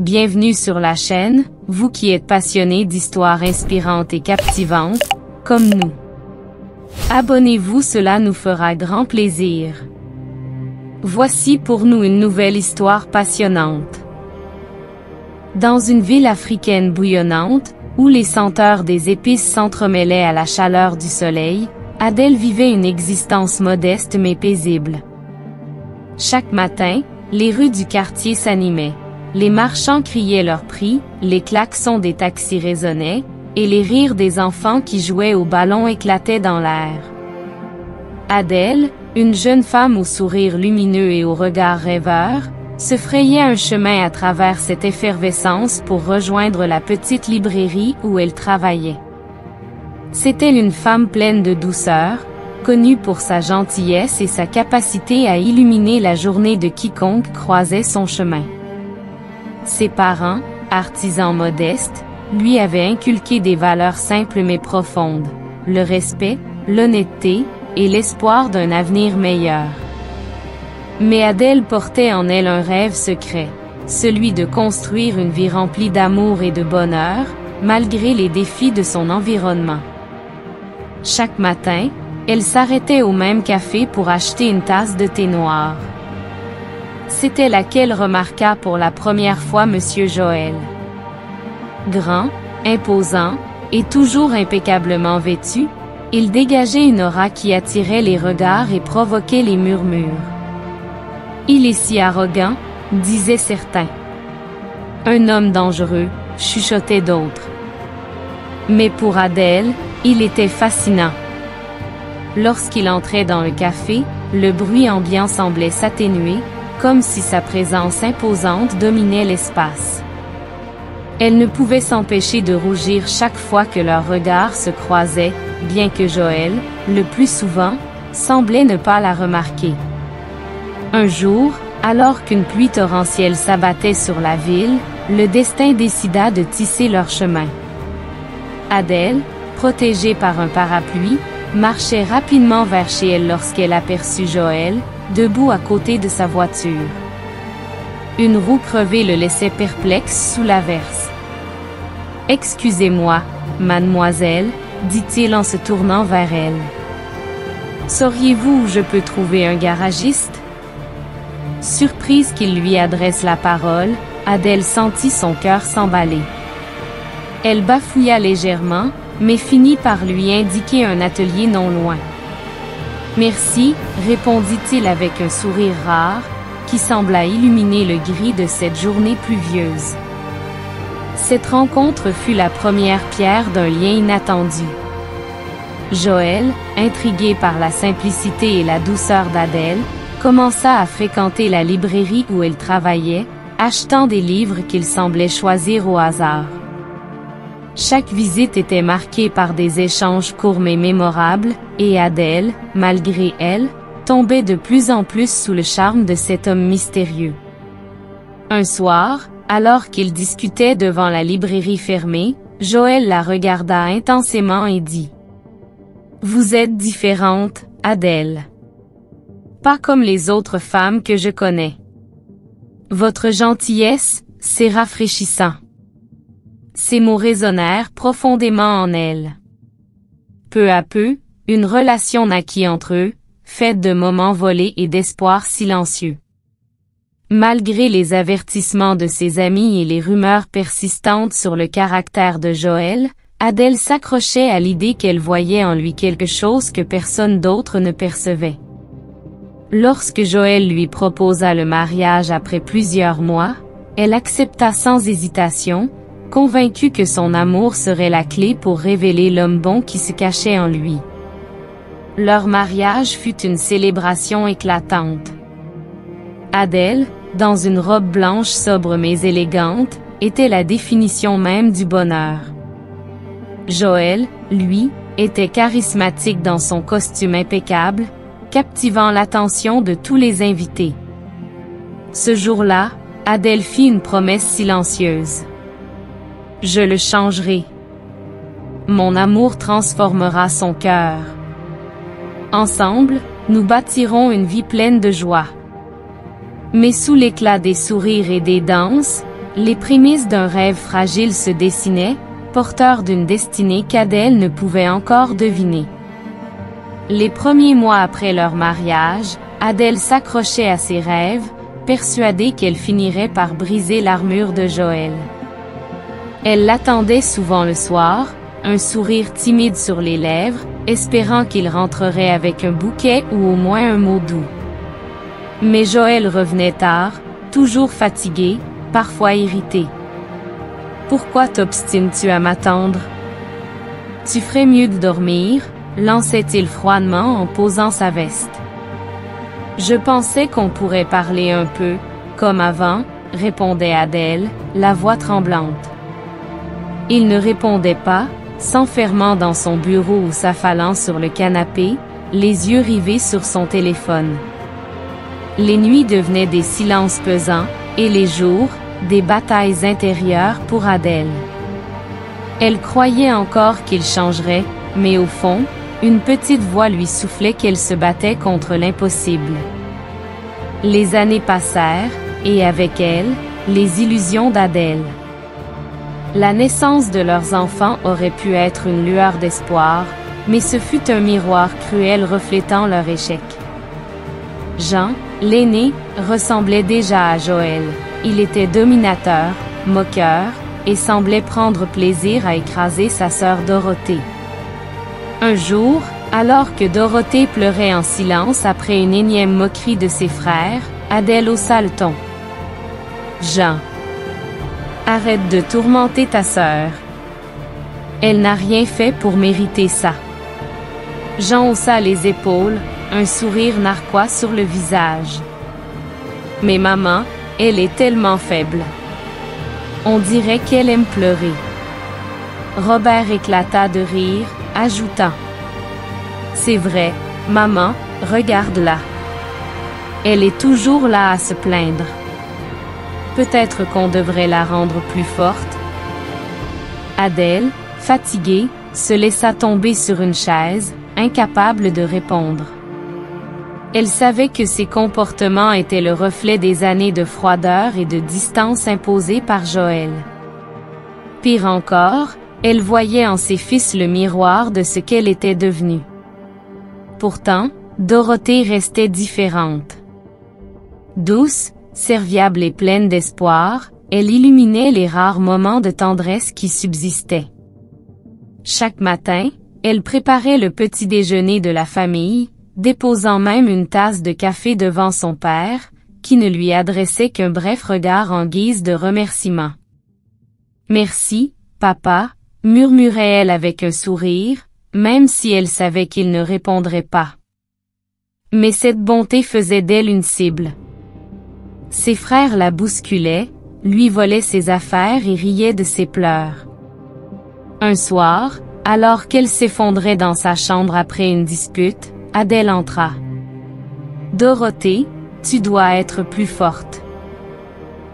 Bienvenue sur la chaîne, vous qui êtes passionné d'histoires inspirantes et captivantes, comme nous. Abonnez-vous, cela nous fera grand plaisir. Voici pour nous une nouvelle histoire passionnante. Dans une ville africaine bouillonnante, où les senteurs des épices s'entremêlaient à la chaleur du soleil, Adèle vivait une existence modeste mais paisible. Chaque matin, les rues du quartier s'animaient. Les marchands criaient leurs prix, les klaxons des taxis résonnaient, et les rires des enfants qui jouaient au ballon éclataient dans l'air. Adèle, une jeune femme au sourire lumineux et au regard rêveur, se frayait un chemin à travers cette effervescence pour rejoindre la petite librairie où elle travaillait. C'était une femme pleine de douceur, connue pour sa gentillesse et sa capacité à illuminer la journée de quiconque croisait son chemin. Ses parents, artisans modestes, lui avaient inculqué des valeurs simples mais profondes, le respect, l'honnêteté, et l'espoir d'un avenir meilleur. Mais Adèle portait en elle un rêve secret, celui de construire une vie remplie d'amour et de bonheur, malgré les défis de son environnement. Chaque matin, elle s'arrêtait au même café pour acheter une tasse de thé noir. C'était là qu'elle remarqua pour la première fois Monsieur Joël. Grand, imposant, et toujours impeccablement vêtu, il dégageait une aura qui attirait les regards et provoquait les murmures. « Il est si arrogant », disaient certains. « Un homme dangereux », chuchotaient d'autres. Mais pour Adèle, il était fascinant. Lorsqu'il entrait dans le café, le bruit ambiant semblait s'atténuer, comme si sa présence imposante dominait l'espace. Elle ne pouvait s'empêcher de rougir chaque fois que leurs regards se croisaient, bien que Joël, le plus souvent, semblait ne pas la remarquer. Un jour, alors qu'une pluie torrentielle s'abattait sur la ville, le destin décida de tisser leur chemin. Adèle, protégée par un parapluie, marchait rapidement vers chez elle lorsqu'elle aperçut Joël, debout à côté de sa voiture. Une roue crevée le laissait perplexe sous l'averse. « Excusez-moi, mademoiselle, » dit-il en se tournant vers elle. « Sauriez-vous où je peux trouver un garagiste ?» Surprise qu'il lui adresse la parole, Adèle sentit son cœur s'emballer. Elle bafouilla légèrement, mais finit par lui indiquer un atelier non loin. « Merci, » répondit-il avec un sourire rare, qui sembla illuminer le gris de cette journée pluvieuse. Cette rencontre fut la première pierre d'un lien inattendu. Joël, intrigué par la simplicité et la douceur d'Adèle, commença à fréquenter la librairie où elle travaillait, achetant des livres qu'il semblait choisir au hasard. Chaque visite était marquée par des échanges courts mais mémorables, et Adèle, malgré elle, tombait de plus en plus sous le charme de cet homme mystérieux. Un soir, alors qu'ils discutaient devant la librairie fermée, Joël la regarda intensément et dit « Vous êtes différente, Adèle. Pas comme les autres femmes que je connais. Votre gentillesse, c'est rafraîchissant. » Ces mots résonnèrent profondément en elle. Peu à peu, une relation naquit entre eux, faite de moments volés et d'espoirs silencieux. Malgré les avertissements de ses amis et les rumeurs persistantes sur le caractère de Joël, Adèle s'accrochait à l'idée qu'elle voyait en lui quelque chose que personne d'autre ne percevait. Lorsque Joël lui proposa le mariage après plusieurs mois, elle accepta sans hésitation, convaincue que son amour serait la clé pour révéler l'homme bon qui se cachait en lui. Leur mariage fut une célébration éclatante. Adèle, dans une robe blanche sobre mais élégante, était la définition même du bonheur. Joël, lui, était charismatique dans son costume impeccable, captivant l'attention de tous les invités. Ce jour-là, Adèle fit une promesse silencieuse. « Je le changerai. Mon amour transformera son cœur. Ensemble, nous bâtirons une vie pleine de joie. » Mais sous l'éclat des sourires et des danses, Les prémices d'un rêve fragile se dessinaient, porteur d'une destinée qu'Adèle ne pouvait encore deviner. Les premiers mois après leur mariage, Adèle s'accrochait à ses rêves, persuadée qu'elle finirait par briser l'armure de Joël. Elle l'attendait souvent le soir, un sourire timide sur les lèvres, espérant qu'il rentrerait avec un bouquet ou au moins un mot doux. Mais Joël revenait tard, toujours fatigué, parfois irrité. « Pourquoi t'obstines-tu à m'attendre? Tu ferais mieux de dormir », lançait-il froidement en posant sa veste. « Je pensais qu'on pourrait parler un peu, comme avant », répondait Adèle, la voix tremblante. Il ne répondait pas, s'enfermant dans son bureau ou s'affalant sur le canapé, les yeux rivés sur son téléphone. Les nuits devenaient des silences pesants, et les jours, des batailles intérieures pour Adèle. Elle croyait encore qu'il changerait, mais au fond, une petite voix lui soufflait qu'elle se battait contre l'impossible. Les années passèrent, et avec elles, les illusions d'Adèle. La naissance de leurs enfants aurait pu être une lueur d'espoir, mais ce fut un miroir cruel reflétant leur échec. Jean, l'aîné, ressemblait déjà à Joël. Il était dominateur, moqueur, et semblait prendre plaisir à écraser sa sœur Dorothée. Un jour, alors que Dorothée pleurait en silence après une énième moquerie de ses frères, Adèle haussa le ton. « Jean, arrête de tourmenter ta sœur. Elle n'a rien fait pour mériter ça. » Jean haussa les épaules, un sourire narquois sur le visage. « Mais maman, elle est tellement faible. On dirait qu'elle aime pleurer. » Robert éclata de rire, ajoutant. « C'est vrai, maman, regarde-la. Elle est toujours là à se plaindre. Peut-être qu'on devrait la rendre plus forte. » Adèle, fatiguée, se laissa tomber sur une chaise, incapable de répondre. Elle savait que ses comportements étaient le reflet des années de froideur et de distance imposées par Joël. Pire encore, elle voyait en ses fils le miroir de ce qu'elle était devenue. Pourtant, Dorothée restait différente. Douce, serviable et pleine d'espoir, elle illuminait les rares moments de tendresse qui subsistaient. Chaque matin, elle préparait le petit déjeuner de la famille, déposant même une tasse de café devant son père, qui ne lui adressait qu'un bref regard en guise de remerciement. « Merci, papa », murmurait-elle avec un sourire, même si elle savait qu'il ne répondrait pas. Mais cette bonté faisait d'elle une cible. Ses frères la bousculaient, lui volaient ses affaires et riaient de ses pleurs. Un soir, alors qu'elle s'effondrait dans sa chambre après une dispute, Adèle entra. « Dorothée, tu dois être plus forte.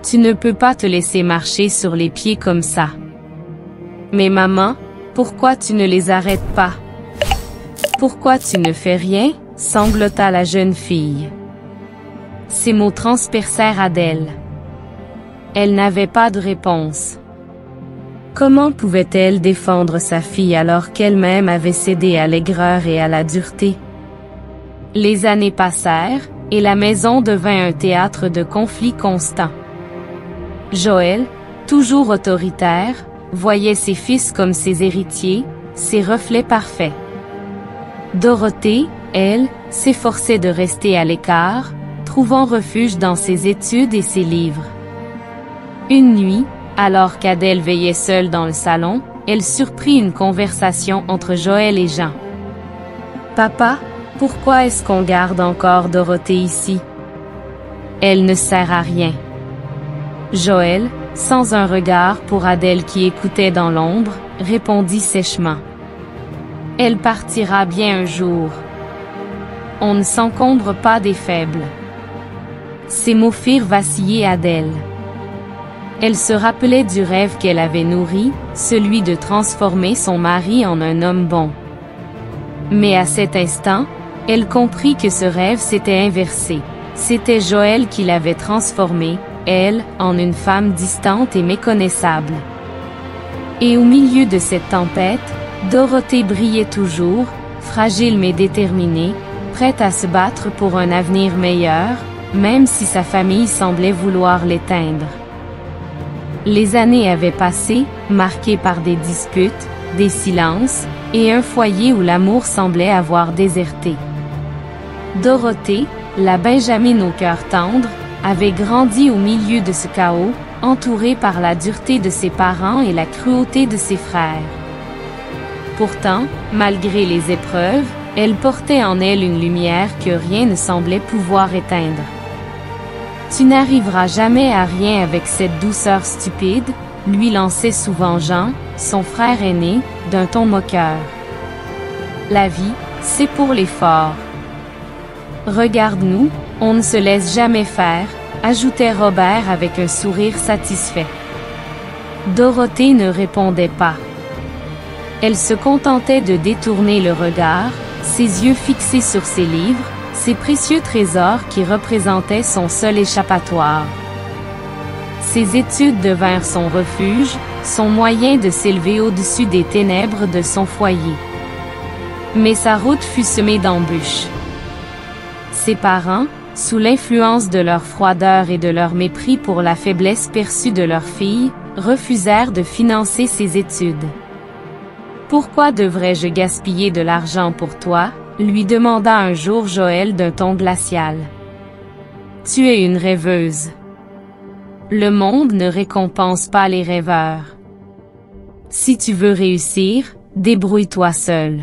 Tu ne peux pas te laisser marcher sur les pieds comme ça. »« Mais maman, pourquoi tu ne les arrêtes pas? Pourquoi tu ne fais rien ?» sanglota la jeune fille. Ces mots transpercèrent Adèle. Elle n'avait pas de réponse. Comment pouvait-elle défendre sa fille alors qu'elle-même avait cédé à l'aigreur et à la dureté? Les années passèrent, et la maison devint un théâtre de conflits constants. Joël, toujours autoritaire, voyait ses fils comme ses héritiers, ses reflets parfaits. Dorothée, elle, s'efforçait de rester à l'écart, trouvant refuge dans ses études et ses livres. Une nuit, alors qu'Adèle veillait seule dans le salon, elle surprit une conversation entre Joël et Jean. « Papa, pourquoi est-ce qu'on garde encore Dorothée ici? Elle ne sert à rien. » Joël, sans un regard pour Adèle qui écoutait dans l'ombre, répondit sèchement. « Elle partira bien un jour. On ne s'encombre pas des faibles. » Ces mots firent vaciller Adèle. Elle se rappelait du rêve qu'elle avait nourri, celui de transformer son mari en un homme bon. Mais à cet instant, elle comprit que ce rêve s'était inversé. C'était Joël qui l'avait transformé, elle, en une femme distante et méconnaissable. Et au milieu de cette tempête, Dorothée brillait toujours, fragile mais déterminée, prête à se battre pour un avenir meilleur, même si sa famille semblait vouloir l'éteindre. Les années avaient passé, marquées par des disputes, des silences, et un foyer où l'amour semblait avoir déserté. Dorothée, la Benjamine au cœur tendre, avait grandi au milieu de ce chaos, entourée par la dureté de ses parents et la cruauté de ses frères. Pourtant, malgré les épreuves, elle portait en elle une lumière que rien ne semblait pouvoir éteindre. Tu n'arriveras jamais à rien avec cette douceur stupide, lui lançait souvent Jean, son frère aîné, d'un ton moqueur. La vie, c'est pour les forts. Regarde-nous, on ne se laisse jamais faire, ajoutait Robert avec un sourire satisfait. Dorothée ne répondait pas. Elle se contentait de détourner le regard, ses yeux fixés sur ses livres, ses précieux trésors qui représentaient son seul échappatoire. Ses études devinrent son refuge, son moyen de s'élever au-dessus des ténèbres de son foyer. Mais sa route fut semée d'embûches. Ses parents, sous l'influence de leur froideur et de leur mépris pour la faiblesse perçue de leur fille, refusèrent de financer ses études. « Pourquoi devrais-je gaspiller de l'argent pour toi ?» lui demanda un jour Joël d'un ton glacial. « Tu es une rêveuse. Le monde ne récompense pas les rêveurs. Si tu veux réussir, débrouille-toi seul. »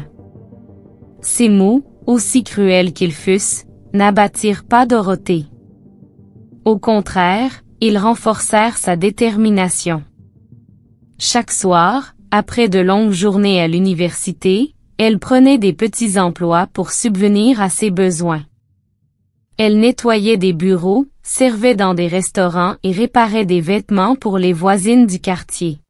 Ces mots, aussi cruels qu'ils fussent, n'abattirent pas Dorothée. Au contraire, ils renforcèrent sa détermination. Chaque soir, après de longues journées à l'université, elle prenait des petits emplois pour subvenir à ses besoins. Elle nettoyait des bureaux, servait dans des restaurants et réparait des vêtements pour les voisines du quartier.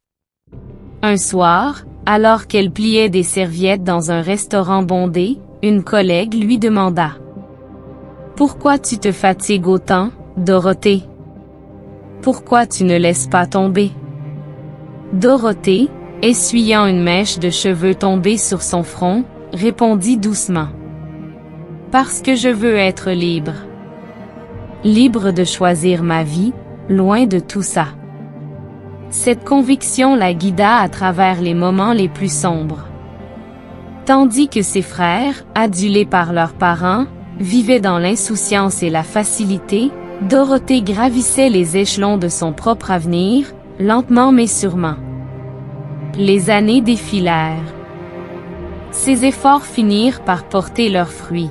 Un soir, alors qu'elle pliait des serviettes dans un restaurant bondé, une collègue lui demanda: « Pourquoi tu te fatigues autant, Dorothée? Pourquoi tu ne laisses pas tomber? » Dorothée, essuyant une mèche de cheveux tombée sur son front, répondit doucement: « Parce que je veux être libre. Libre de choisir ma vie, loin de tout ça. » Cette conviction la guida à travers les moments les plus sombres. Tandis que ses frères, adulés par leurs parents, vivaient dans l'insouciance et la facilité, Dorothée gravissait les échelons de son propre avenir, lentement mais sûrement. Les années défilèrent. Ses efforts finirent par porter leurs fruits.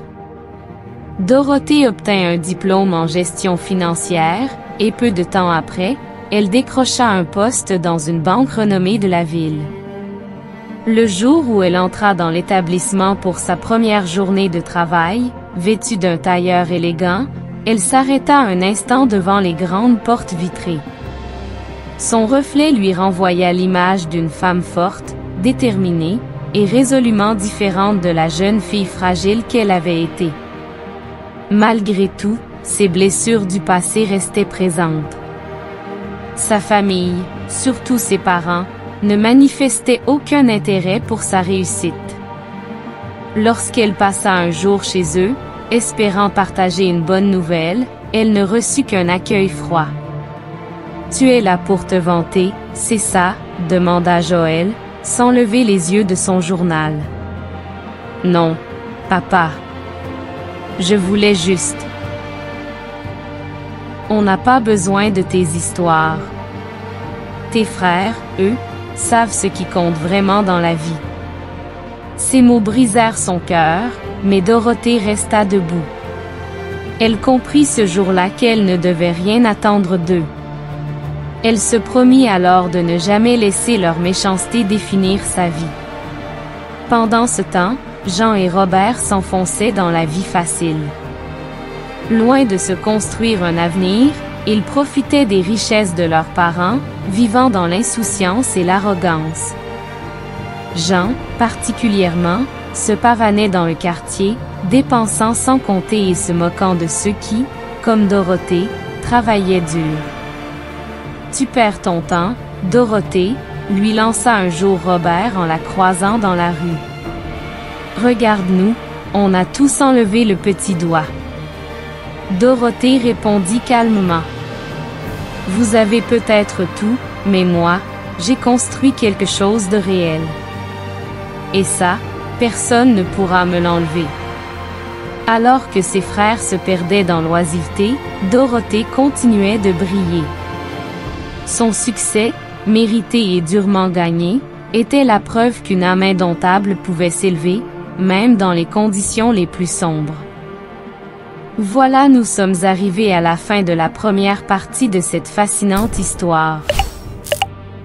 Dorothée obtint un diplôme en gestion financière, et peu de temps après, elle décrocha un poste dans une banque renommée de la ville. Le jour où elle entra dans l'établissement pour sa première journée de travail, vêtue d'un tailleur élégant, elle s'arrêta un instant devant les grandes portes vitrées. Son reflet lui renvoya l'image d'une femme forte, déterminée, et résolument différente de la jeune fille fragile qu'elle avait été. Malgré tout, ses blessures du passé restaient présentes. Sa famille, surtout ses parents, ne manifestaient aucun intérêt pour sa réussite. Lorsqu'elle passa un jour chez eux, espérant partager une bonne nouvelle, elle ne reçut qu'un accueil froid. « Tu es là pour te vanter, c'est ça ?» demanda Joël, sans lever les yeux de son journal. « Non, papa. Je voulais juste. » On n'a pas besoin de tes histoires. Tes frères, eux, savent ce qui compte vraiment dans la vie. Ces mots brisèrent son cœur, mais Dorothée resta debout. Elle comprit ce jour-là qu'elle ne devait rien attendre d'eux. Elle se promit alors de ne jamais laisser leur méchanceté définir sa vie. Pendant ce temps, Jean et Robert s'enfonçaient dans la vie facile. Loin de se construire un avenir, ils profitaient des richesses de leurs parents, vivant dans l'insouciance et l'arrogance. Jean, particulièrement, se pavanait dans le quartier, dépensant sans compter et se moquant de ceux qui, comme Dorothée, travaillaient dur. Tu perds ton temps, Dorothée, lui lança un jour Robert en la croisant dans la rue. Regarde-nous, on a tous enlevé le petit doigt. Dorothée répondit calmement. Vous avez peut-être tout, mais moi, j'ai construit quelque chose de réel. Et ça, personne ne pourra me l'enlever. Alors que ses frères se perdaient dans l'oisiveté, Dorothée continuait de briller. Son succès, mérité et durement gagné, était la preuve qu'une âme indomptable pouvait s'élever, même dans les conditions les plus sombres. Voilà, nous sommes arrivés à la fin de la première partie de cette fascinante histoire.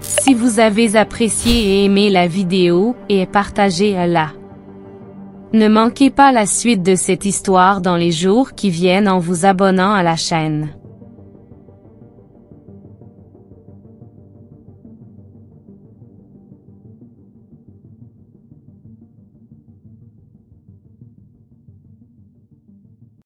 Si vous avez apprécié et aimé la vidéo, partagez-la. Ne manquez pas la suite de cette histoire dans les jours qui viennent en vous abonnant à la chaîne.